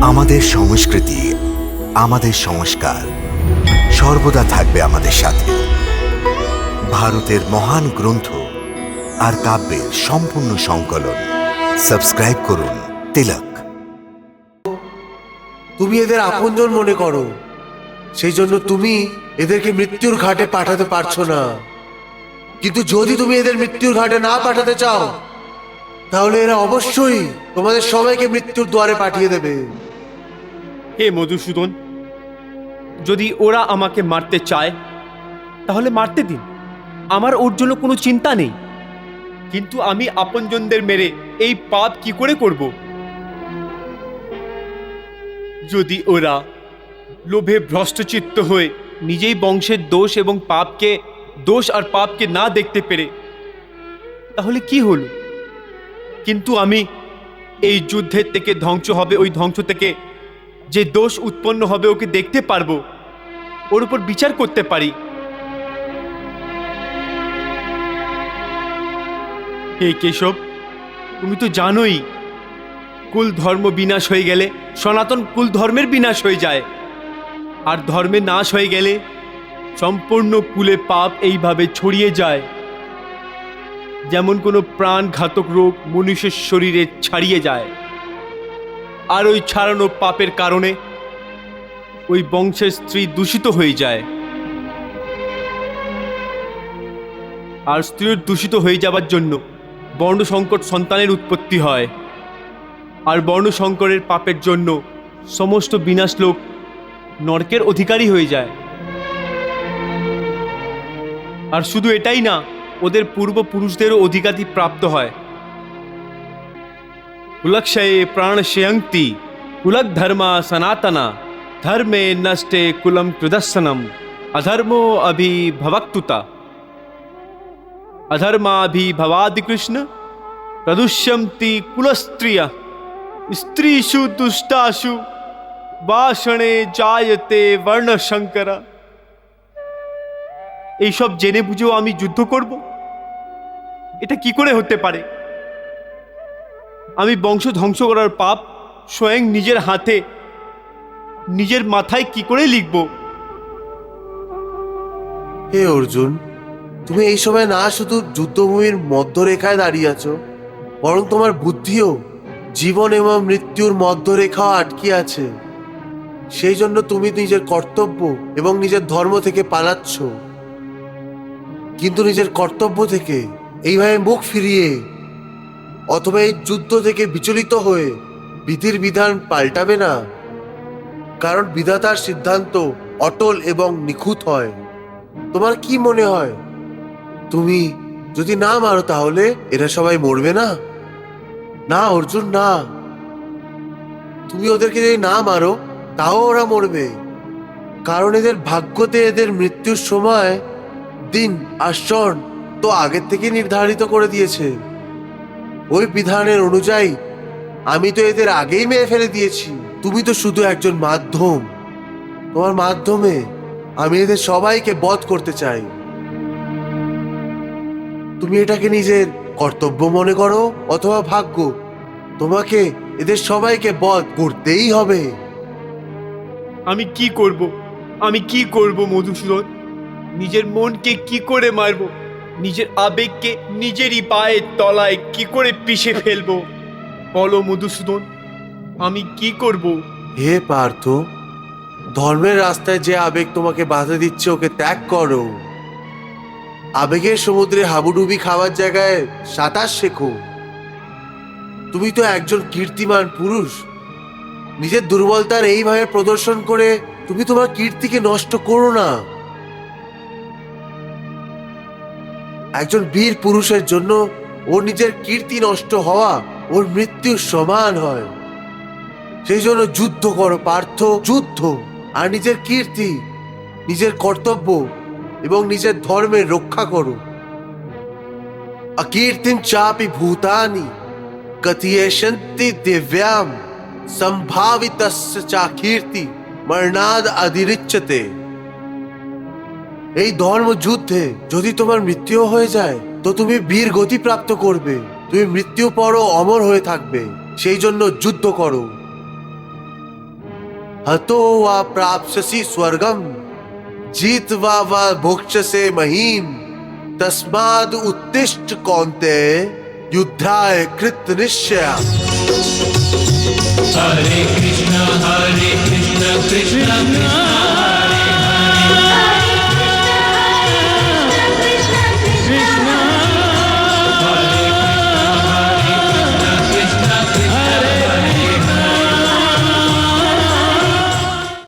আমাদের সংস্কৃতি, আমাদের সংস্কার সর্বদা থাকবে আমাদের সাথে। ভারতের মহান গ্রন্থ আর কাব্যের সম্পূর্ণ সংকলন। সাবস্ক্রাইব করুন তিলক। তুমি এদের আপনজন মনে করো, সেই জন্য তুমি এদেরকে মৃত্যুর ঘাটে পাঠাতে পারছো না। কিন্তু যদি তুমি এদের মৃত্যুর ঘাটে না পাঠাতে চাও, তাহলে এরা অবশ্যই তোমাদের সবাইকে মৃত্যুর দ্বারে পাঠিয়ে দেবে। হে মধুসূদন, যদি ওরা আমাকে মারতে চায় তাহলে মারতে দিন, আমার ওর জন্য কোনো চিন্তা নেই। কিন্তু আমি আপনজনদের মেরে এই পাপ কি করে করব? যদি ওরা লোভে ভ্রষ্টচিত্ত হয়ে নিজেই বংশের দোষ এবং পাপকে, দোষ আর পাপকে না দেখতে পেরে, তাহলে কি হলো? কিন্তু আমি এই যুদ্ধের থেকে ধ্বংস হবে, ওই ধ্বংস থেকে যে দোষ উৎপন্ন হবে ওকে দেখতে পারবো, ওর উপর বিচার করতে পারি। হে কেশব, তুমি তো জানোই কুল ধর্ম বিনাশ হয়ে গেলে সনাতন কুল ধর্মের বিনাশ হয়ে যায়, আর ধর্মের নাশ হয়ে গেলে সম্পূর্ণ কুলে পাপ এইভাবে ছড়িয়ে যায়, যেমন কোনো প্রাণঘাতক রোগ মনুষ্যের শরীরে ছাড়িয়ে যায়। আর ওই ছাড়ানো পাপের কারণে ওই বংশের স্ত্রী দূষিত হয়ে যায়, আর স্ত্রীর দূষিত হয়ে যাবার জন্য বর্ণসংকট সন্তানের উৎপত্তি হয়, আর বর্ণসংকরের পাপের জন্য সমস্ত বিনাশ লোক নরকের অধিকারী হয়ে যায়। আর শুধু এটাই না, ওদের পূর্বপুরুষদেরও অধিকারী প্রাপ্ত হয়। কুলক্ষয়ে প্রাণশয়ন্তি কুলক ধর্মা সনাতনা ধর্মে নষ্টে কুলম প্রদর্শনম অধর্মো অভিভবক্তুতা অধর্মাভিভবাদি কৃষ্ণ প্রদুষ্যন্তি কুলস্ত্রিয়া স্ত্রীষু দুষ্টাসু বাষণে জায়তে বর্ণশঙ্করা। এইসব জেনে বুঝেও আমি যুদ্ধ করব? এটা কি করে হতে পারে? আমি বংশ ধ্বংস করার পাপ স্বয়ং নিজের হাতে নিজের মাথায় কি করে লিখব? হে অর্জুন, তুমি এই সময় না শুধু যুদ্ধভূমির মধ্যরেখায় দাঁড়িয়ে আছো, বরং তোমার বুদ্ধিও জীবন এবং মৃত্যুর মধ্যরেখাও আটকে আছে। সেই জন্য তুমি নিজের কর্তব্য এবং নিজের ধর্ম থেকে পালাচ্ছ। কিন্তু নিজের কর্তব্য থেকে এইভাবে মুখ ফিরিয়ে অথবা এই যুদ্ধ থেকে বিচলিত হয়ে বিধির বিধান পাল্টাবে না, কারণ বিধাতার সিদ্ধান্ত অটল এবং নিখুঁত হয়। তোমার কি মনে হয়, তুমি যদি না মারো তাহলে এরা সবাই মরবে না? না অর্জুন, না। তুমি ওদেরকে যদি না মারো তাও ওরা মরবে, কারণ এদের ভাগ্যতে এদের মৃত্যুর সময়, দিন আর ক্ষণ তো আগের থেকে নির্ধারিত করে দিয়েছে। ওই বিধানের অনুযায়ী আমি তো এদের আগেই মেরে ফেলে দিয়েছি। তুমি তো শুধু একজন মাধ্যম। তোমার মাধ্যমে আমি এদের সবাইকে বধ করতে চাই। তুমি এটাকে নিজের কর্তব্য মনে করো অথবা ভাগ্য, তোমাকে এদের সবাইকে বধ করতেই হবে। আমি কি করব? আমি কি করব মধুসূদন? নিজের মনকে কি করে মারব? নিজের আবেগকে নিজেরই পায়ের তলায় কি করে পিষে ফেলবো? বলো মধুসূদন, আমি কি করব? হে পার্থ, ধর্মের রাস্তায় যে আবেগ তোমাকে বাধা দিচ্ছে ওকে ত্যাগ করো। আবেগের সমুদ্রে হাবুডুবি খাওয়ার জায়গায় সাঁতার শেখো। তুমি তো একজন কীর্তিমান পুরুষ। নিজের দুর্বলতার এইভাবে প্রদর্শন করে তুমি তোমার কীর্তিকে নষ্ট করো না। একজন বীর পুরুষের জন্য ওর নিজের কীর্তি নষ্ট হওয়া ওর মৃত্যুর সমান হয়। সেই জন্য যুদ্ধ করো পার্থ, যুদ্ধ। আর নিজের কীর্তি, নিজের কর্তব্য এবং নিজের ধর্মের রক্ষা করো। অকীর্তিম চাপি ভূতানি কথিয়েশন্তি দিব্যাম সম্ভাবিতস্য চাকীর্তি মরণাদ অধিরিচ্যতে। এই ধর্ম যুদ্ধে যদি তোমার মৃত্যু হয়ে যায় তো তুমি বীর গতি প্রাপ্ত করবে, তুমি মৃত্যু পরও অমর হয়ে থাকবে। সেই জন্য যুদ্ধ করো। हतो वा प्राप्स्यसि स्वर्गम जीत्वा वा भोक्ष्यसे महीम तस्माद् उत्तिष्ठ कौन्तेय युद्धाय कृत निश्चया। हरे कृष्ण कृष्ण कृष्ण